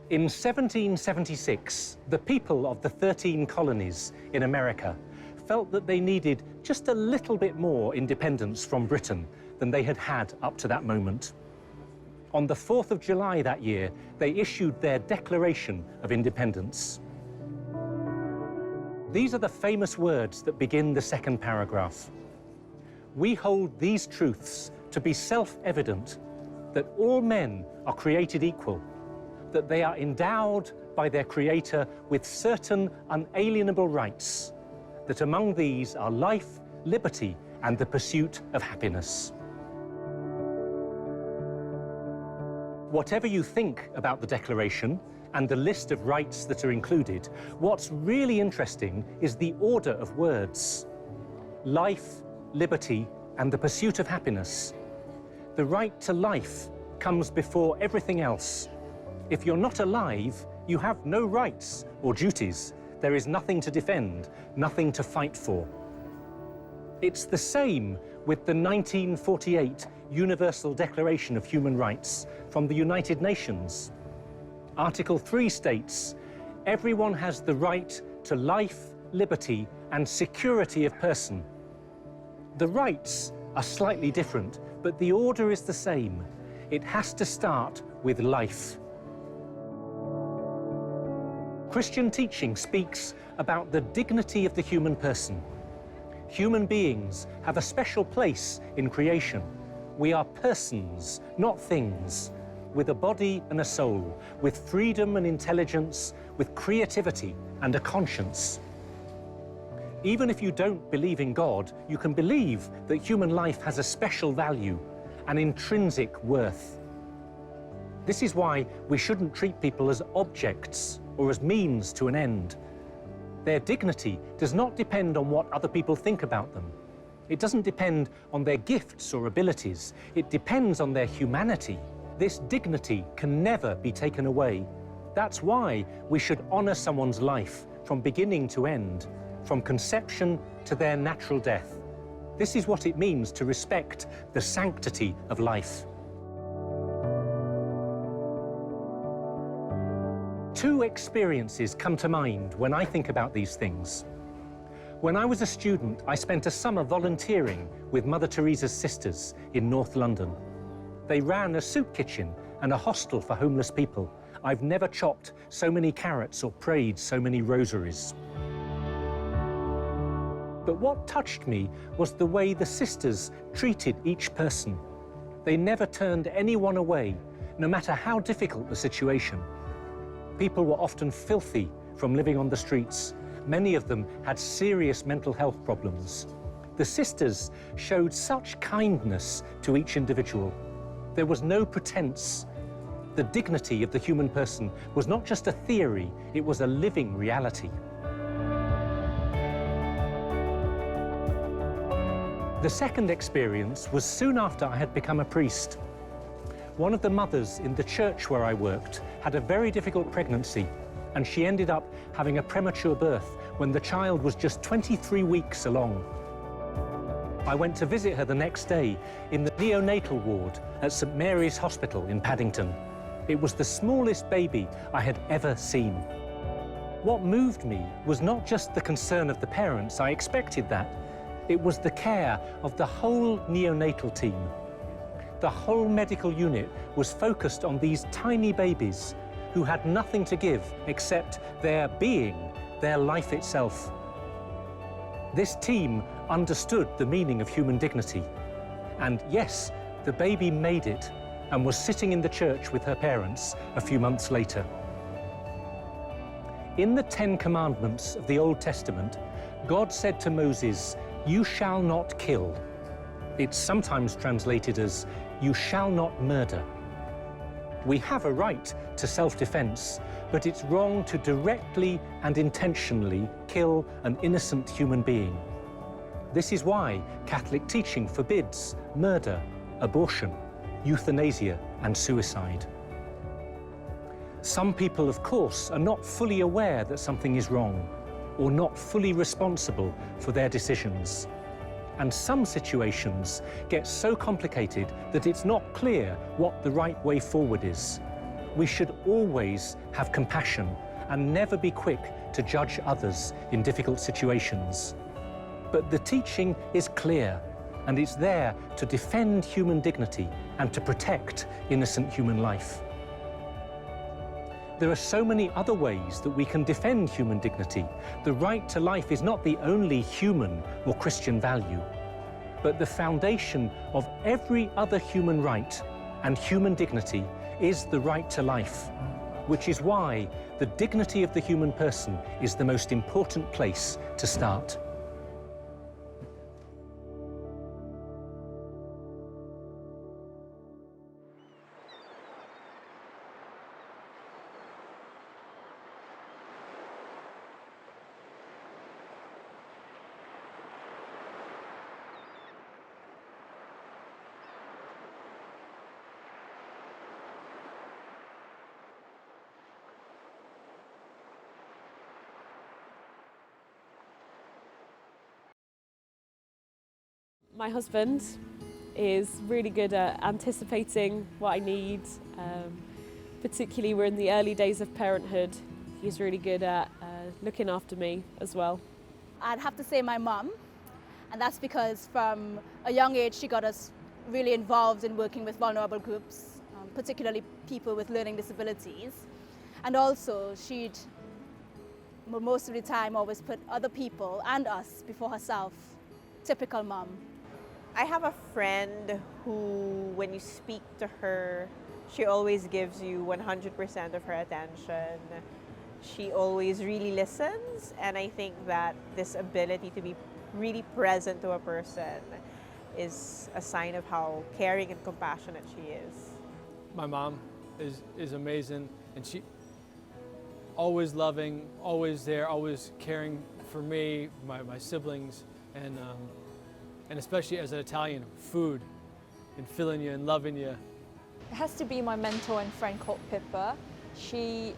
In 1776, the people of the 13 colonies in America felt that they needed just a little bit more independence from Britain than they had had up to that moment. On the 4th of July that year, they issued their Declaration of Independence. These are the famous words that begin the second paragraph. We hold these truths to be self-evident, that all men are created equal, that they are endowed by their Creator with certain unalienable rights, that among these are life, liberty, and the pursuit of happiness. Whatever you think about the Declaration and the list of rights that are included, what's really interesting is the order of words. Life, liberty, and the pursuit of happiness. The right to life comes before everything else. If you're not alive, you have no rights or duties. There is nothing to defend, nothing to fight for. It's the same with the 1948 Universal Declaration of Human Rights from the United Nations. Article 3 states, everyone has the right to life, liberty, and security of person. The rights are slightly different, but the order is the same. It has to start with life. Christian teaching speaks about the dignity of the human person. Human beings have a special place in creation. We are persons, not things, with a body and a soul, with freedom and intelligence, with creativity and a conscience. Even if you don't believe in God, you can believe that human life has a special value, an intrinsic worth. This is why we shouldn't treat people as objects or as means to an end. Their dignity does not depend on what other people think about them. It doesn't depend on their gifts or abilities. It depends on their humanity. This dignity can never be taken away. That's why we should honor someone's life from beginning to end, from conception to their natural death. This is what it means to respect the sanctity of life. Two experiences come to mind when I think about these things. When I was a student, I spent a summer volunteering with Mother Teresa's sisters in North London. They ran a soup kitchen and a hostel for homeless people. I've never chopped so many carrots or prayed so many rosaries. But what touched me was the way the sisters treated each person. They never turned anyone away, no matter how difficult the situation. People were often filthy from living on the streets. Many of them had serious mental health problems. The sisters showed such kindness to each individual. There was no pretense. The dignity of the human person was not just a theory, it was a living reality. The second experience was soon after I had become a priest. One of the mothers in the church where I worked had a very difficult pregnancy, and she ended up having a premature birth when the child was just 23 weeks along. I went to visit her the next day in the neonatal ward at St Mary's Hospital in Paddington. It was the smallest baby I had ever seen. What moved me was not just the concern of the parents, I expected that. It was the care of the whole neonatal team. The whole medical unit was focused on these tiny babies who had nothing to give except their being, their life itself. This team understood the meaning of human dignity. And yes, the baby made it and was sitting in the church with her parents a few months later. In the 10 Commandments of the Old Testament, God said to Moses, "You shall not kill." It's sometimes translated as, "You shall not murder." We have a right to self-defense, but it's wrong to directly and intentionally kill an innocent human being. This is why Catholic teaching forbids murder, abortion, euthanasia, and suicide. Some people, of course, are not fully aware that something is wrong, or not fully responsible for their decisions. And some situations get so complicated that it's not clear what the right way forward is. We should always have compassion and never be quick to judge others in difficult situations. But the teaching is clear, and it's there to defend human dignity and to protect innocent human life. There are so many other ways that we can defend human dignity. The right to life is not the only human or Christian value, but the foundation of every other human right and human dignity is the right to life, which is why the dignity of the human person is the most important place to start. My husband is really good at anticipating what I need, particularly we're in the early days of parenthood. He's really good at looking after me as well. I'd have to say my mum, and that's because from a young age she got us really involved in working with vulnerable groups, particularly people with learning disabilities. And also she'd most of the time always put other people and us before herself. Typical mum. I have a friend who, when you speak to her, she always gives you 100% of her attention. She always really listens, and I think that this ability to be really present to a person is a sign of how caring and compassionate she is. My mom is amazing, and she always loving, always there, always caring for me, my siblings, and especially as an Italian, food and filling you and loving you. It has to be my mentor and friend called Pippa. She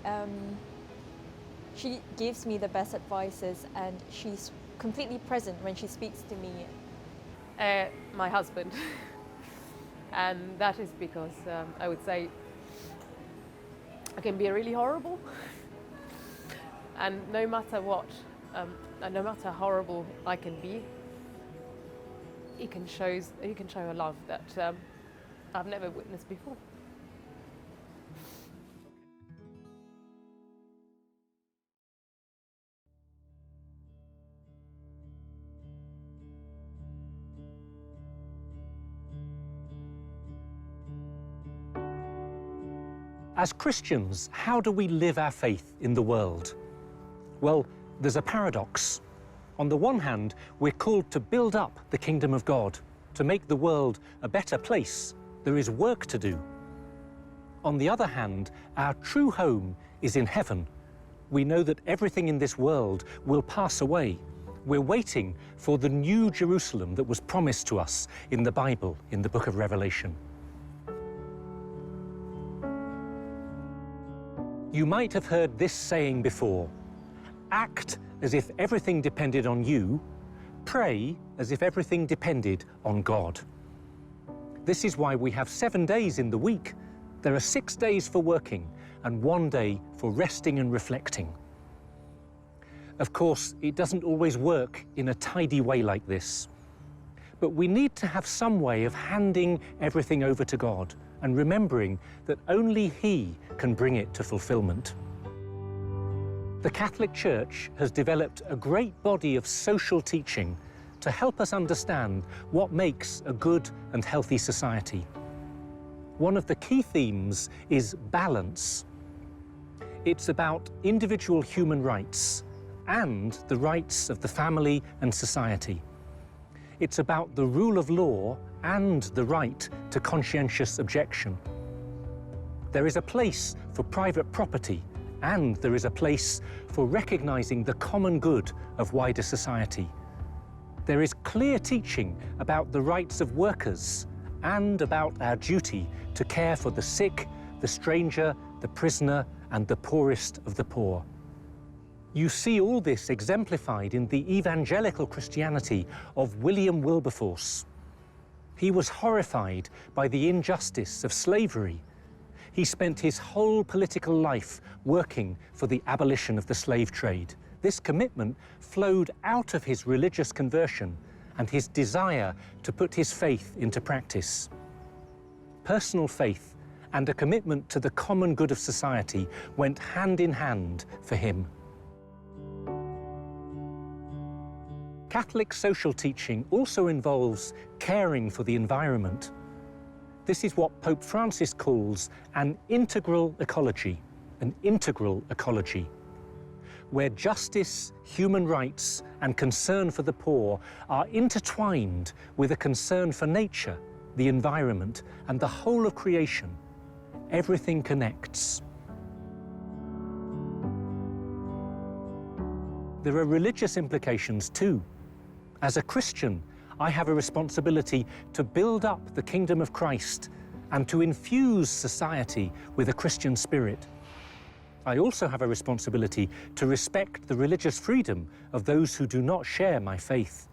gives me the best advices, and she's completely present when she speaks to me. My husband. And that is because I would say I can be really horrible. And no matter what, and no matter how horrible I can be, he can show a love that I've never witnessed before. As Christians, how do we live our faith in the world? Well, there's a paradox. On the one hand, we're called to build up the kingdom of God, to make the world a better place. There is work to do. On the other hand, our true home is in heaven. We know that everything in this world will pass away. We're waiting for the new Jerusalem that was promised to us in the Bible, in the book of Revelation. You might have heard this saying before: act as if everything depended on you, pray as if everything depended on God. This is why we have 7 days in the week. There are 6 days for working and 1 day for resting and reflecting. Of course, it doesn't always work in a tidy way like this. But we need to have some way of handing everything over to God and remembering that only He can bring it to fulfillment. The Catholic Church has developed a great body of social teaching to help us understand what makes a good and healthy society. One of the key themes is balance. It's about individual human rights and the rights of the family and society. It's about the rule of law and the right to conscientious objection. There is a place for private property, and there is a place for recognizing the common good of wider society. There is clear teaching about the rights of workers and about our duty to care for the sick, the stranger, the prisoner, and the poorest of the poor. You see all this exemplified in the evangelical Christianity of William Wilberforce. He was horrified by the injustice of slavery. He spent his whole political life working for the abolition of the slave trade. This commitment flowed out of his religious conversion and his desire to put his faith into practice. Personal faith and a commitment to the common good of society went hand in hand for him. Catholic social teaching also involves caring for the environment. This is what Pope Francis calls an integral ecology, where justice, human rights, and concern for the poor are intertwined with a concern for nature, the environment, and the whole of creation. Everything connects. There are religious implications too. As a Christian, I have a responsibility to build up the kingdom of Christ and to infuse society with a Christian spirit. I also have a responsibility to respect the religious freedom of those who do not share my faith.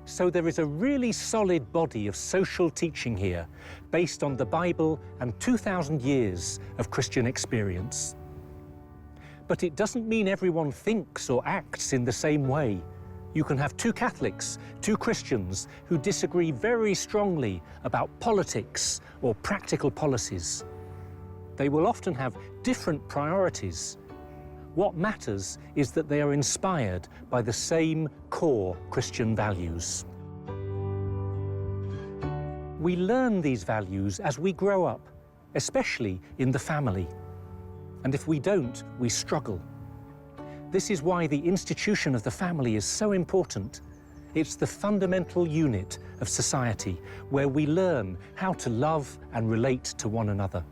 So there is a really solid body of social teaching here, based on the Bible and 2,000 years of Christian experience. But it doesn't mean everyone thinks or acts in the same way. You can have two Catholics, two Christians, who disagree very strongly about politics or practical policies. They will often have different priorities. What matters is that they are inspired by the same core Christian values. We learn these values as we grow up, especially in the family. And if we don't, we struggle. This is why the institution of the family is so important. It's the fundamental unit of society where we learn how to love and relate to one another.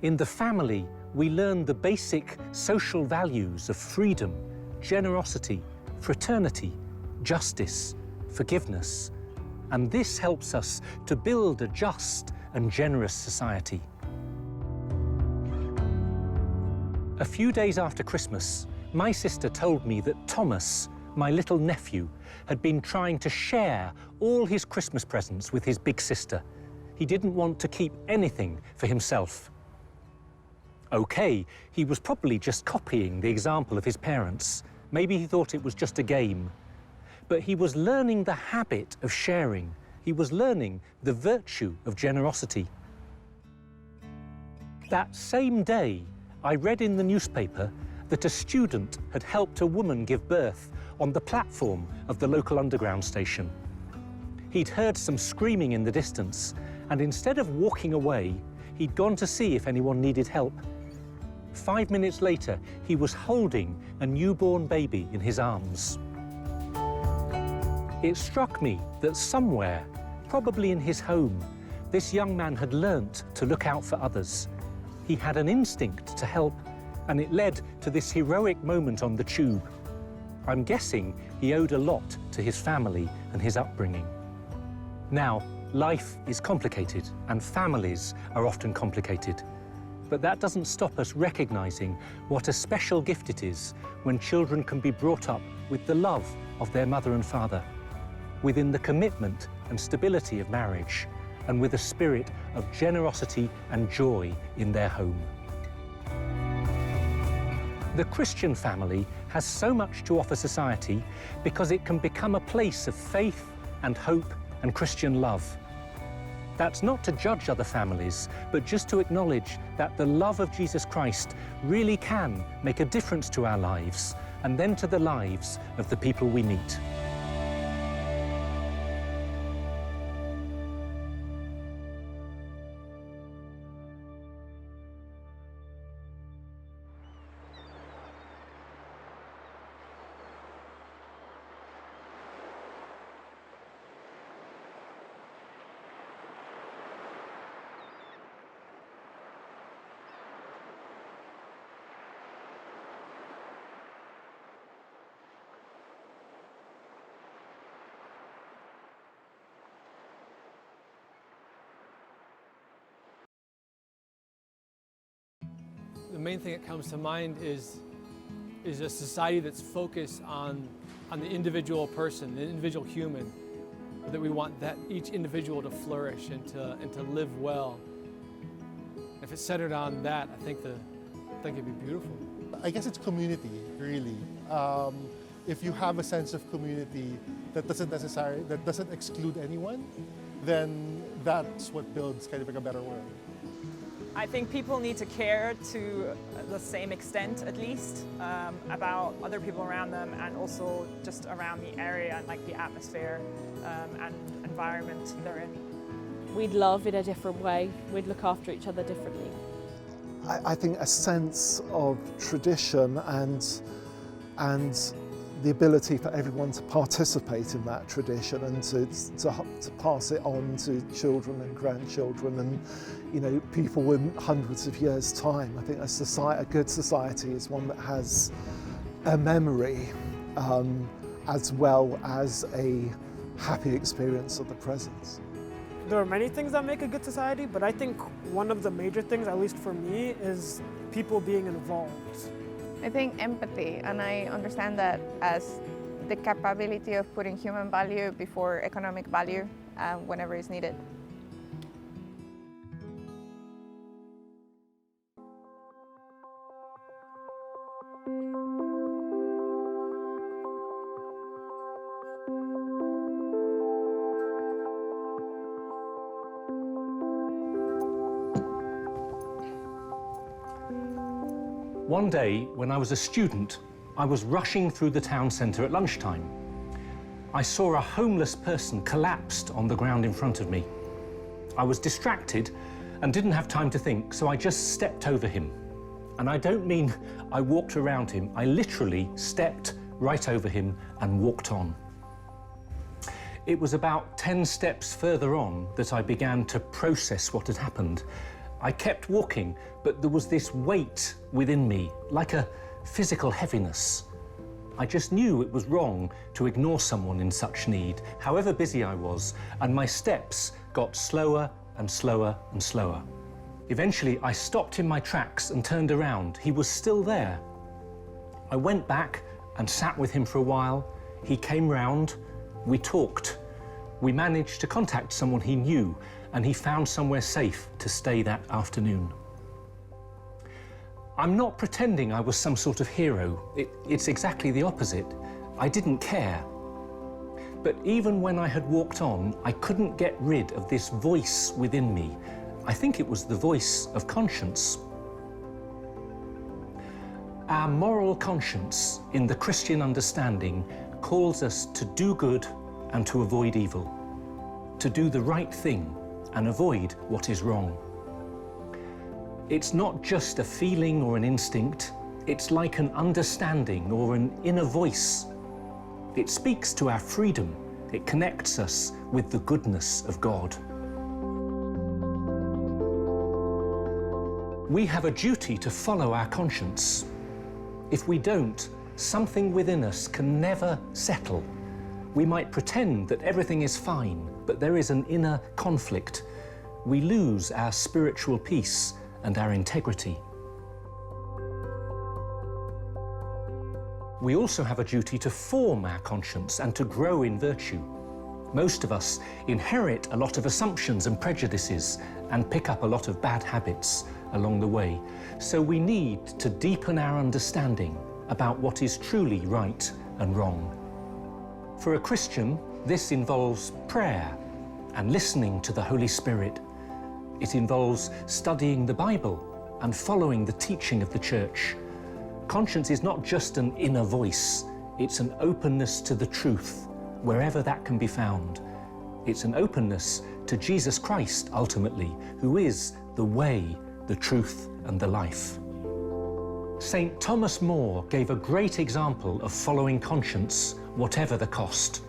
In the family, we learn the basic social values of freedom, generosity, fraternity, justice, forgiveness, and this helps us to build a just and generous society. A few days after Christmas, my sister told me that Thomas, my little nephew, had been trying to share all his Christmas presents with his big sister. He didn't want to keep anything for himself. Okay, he was probably just copying the example of his parents. Maybe he thought it was just a game. But he was learning the habit of sharing. He was learning the virtue of generosity. That same day, I read in the newspaper that a student had helped a woman give birth on the platform of the local underground station. He'd heard some screaming in the distance, and instead of walking away, he'd gone to see if anyone needed help. 5 minutes later, he was holding a newborn baby in his arms. It struck me that somewhere, probably in his home, this young man had learnt to look out for others. He had an instinct to help, and it led to this heroic moment on the tube. I'm guessing he owed a lot to his family and his upbringing. Now, life is complicated, and families are often complicated. But that doesn't stop us recognizing what a special gift it is when children can be brought up with the love of their mother and father, within the commitment and stability of marriage, and with a spirit of generosity and joy in their home. The Christian family has so much to offer society because it can become a place of faith and hope and Christian love. That's not to judge other families, but just to acknowledge that the love of Jesus Christ really can make a difference to our lives, and then to the lives of the people we meet. The main thing that comes to mind is a society that's focused on the individual person, the individual human, that we want that each individual to flourish and to live well If it's centered on that, I think it'd be beautiful. I guess it's community, really. If you have a sense of community that doesn't exclude anyone, then that's what builds kind of like a better world. I think people need to care to the same extent, at least, about other people around them and also just around the area and like the atmosphere and environment they're in. We'd love in a different way. We'd look after each other differently. I think a sense of tradition and the ability for everyone to participate in that tradition and to pass it on to children and grandchildren and, you know, people in hundreds of years' time. I think a good society is one that has a memory as well as a happy experience of the present. There are many things that make a good society, but I think one of the major things, at least for me, is people being involved. I think empathy, and I understand that as the capability of putting human value before economic value whenever it's needed. One day, when I was a student, I was rushing through the town centre at lunchtime. I saw a homeless person collapsed on the ground in front of me. I was distracted and didn't have time to think, so I just stepped over him. And I don't mean I walked around him, I literally stepped right over him and walked on. It was about 10 steps further on that I began to process what had happened. I kept walking, but there was this weight within me, like a physical heaviness. I just knew it was wrong to ignore someone in such need, however busy I was, and my steps got slower and slower and slower. Eventually, I stopped in my tracks and turned around. He was still there. I went back and sat with him for a while. He came round, we talked. We managed to contact someone he knew, and he found somewhere safe to stay that afternoon. I'm not pretending I was some sort of hero. It's exactly the opposite. I didn't care. But even when I had walked on, I couldn't get rid of this voice within me. I think it was the voice of conscience. Our moral conscience, in the Christian understanding, calls us to do good and to avoid evil, to do the right thing and avoid what is wrong. It's not just a feeling or an instinct, it's like an understanding or an inner voice. It speaks to our freedom, it connects us with the goodness of God. We have a duty to follow our conscience. If we don't, something within us can never settle. We might pretend that everything is fine, but there is an inner conflict. We lose our spiritual peace and our integrity. We also have a duty to form our conscience and to grow in virtue. Most of us inherit a lot of assumptions and prejudices and pick up a lot of bad habits along the way. So we need to deepen our understanding about what is truly right and wrong. For a Christian, this involves prayer and listening to the Holy Spirit. It involves studying the Bible and following the teaching of the Church. Conscience is not just an inner voice, it's an openness to the truth, wherever that can be found. It's an openness to Jesus Christ, ultimately, who is the way, the truth, and the life. St. Thomas More gave a great example of following conscience, whatever the cost.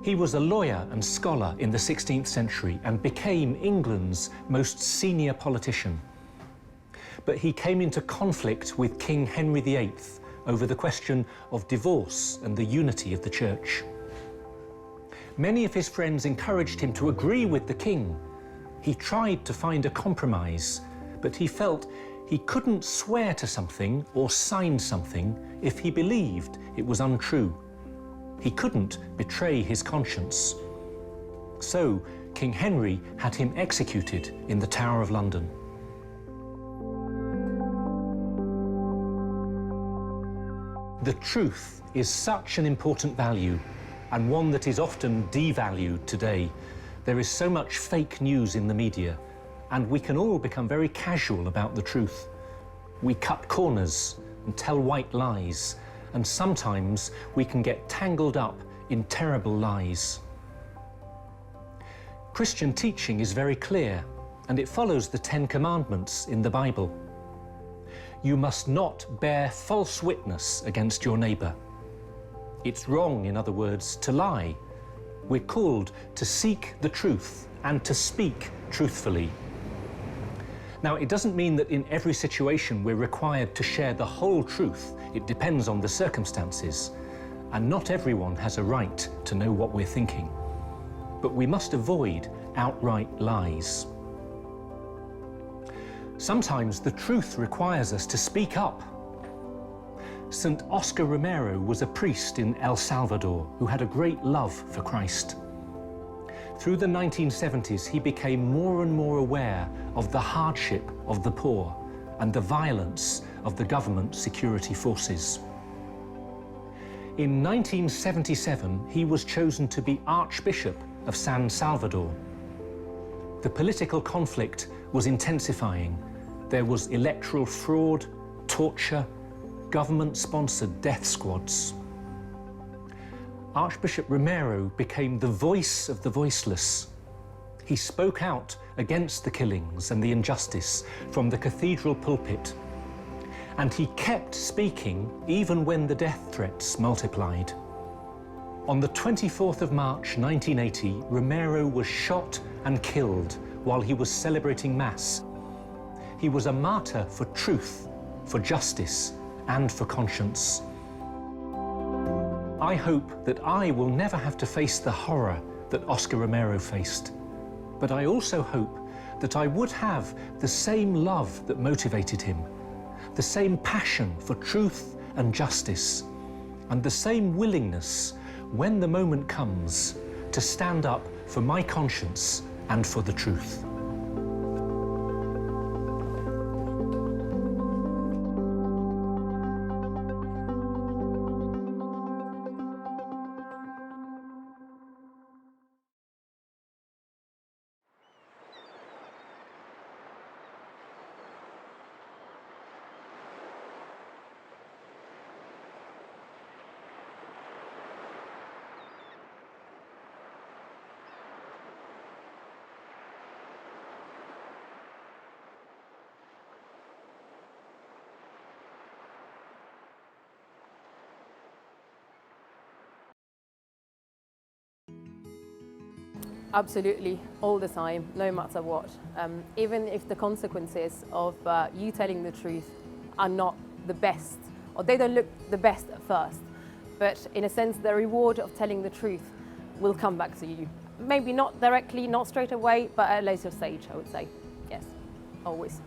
He was a lawyer and scholar in the 16th century and became England's most senior politician. But he came into conflict with King Henry VIII over the question of divorce and the unity of the Church. Many of his friends encouraged him to agree with the king. He tried to find a compromise, but he felt he couldn't swear to something or sign something if he believed it was untrue. He couldn't betray his conscience. So King Henry had him executed in the Tower of London. The truth is such an important value, and one that is often devalued today. There is so much fake news in the media, and we can all become very casual about the truth. We cut corners and tell white lies, and sometimes we can get tangled up in terrible lies. Christian teaching is very clear, and it follows the 10 Commandments in the Bible. You must not bear false witness against your neighbour. It's wrong, in other words, to lie. We're called to seek the truth and to speak truthfully. Now, it doesn't mean that in every situation we're required to share the whole truth. It depends on the circumstances, and not everyone has a right to know what we're thinking. But we must avoid outright lies. Sometimes the truth requires us to speak up. St. Oscar Romero was a priest in El Salvador who had a great love for Christ. Through the 1970s, he became more and more aware of the hardship of the poor and the violence of the government security forces. In 1977, he was chosen to be Archbishop of San Salvador. The political conflict was intensifying. There was electoral fraud, torture, government-sponsored death squads. Archbishop Romero became the voice of the voiceless. He spoke out against the killings and the injustice from the cathedral pulpit. And he kept speaking even when the death threats multiplied. On the 24th of March 1980, Romero was shot and killed while he was celebrating Mass. He was a martyr for truth, for justice, and for conscience. I hope that I will never have to face the horror that Oscar Romero faced. But I also hope that I would have the same love that motivated him, the same passion for truth and justice, and the same willingness, when the moment comes, to stand up for my conscience and for the truth. Absolutely, all the time, no matter what. Even if the consequences of you telling the truth are not the best, or they don't look the best at first, but in a sense, the reward of telling the truth will come back to you. Maybe not directly, not straight away, but at a later stage, I would say. Yes, always.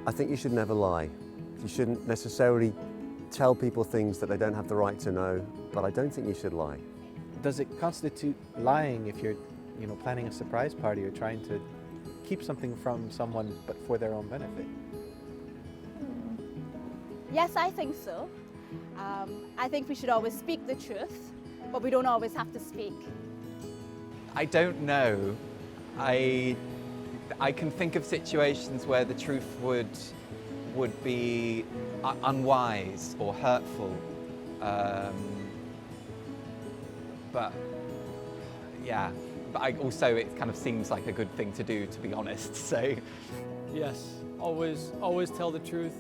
I think you should never lie. You shouldn't necessarily tell people things that they don't have the right to know, but I don't think you should lie. Does it constitute lying if you're planning a surprise party or trying to keep something from someone but for their own benefit? Yes, I think so. I think we should always speak the truth, but we don't always have to speak. I don't know. I can think of situations where the truth would be unwise or hurtful. But yeah. But also it kind of seems like a good thing to do, to be honest, so. Yes, always tell the truth.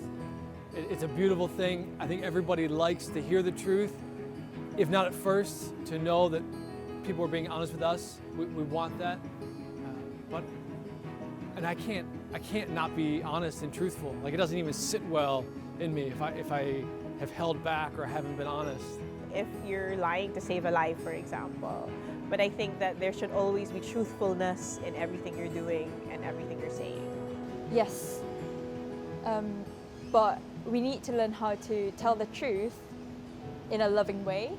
It's a beautiful thing. I think everybody likes to hear the truth, if not at first, to know that people are being honest with us. We want that. And I can't not be honest and truthful. Like, it doesn't even sit well in me if I have held back or haven't been honest. If you're lying to save a life, for example. But I think that there should always be truthfulness in everything you're doing and everything you're saying. Yes, but we need to learn how to tell the truth in a loving way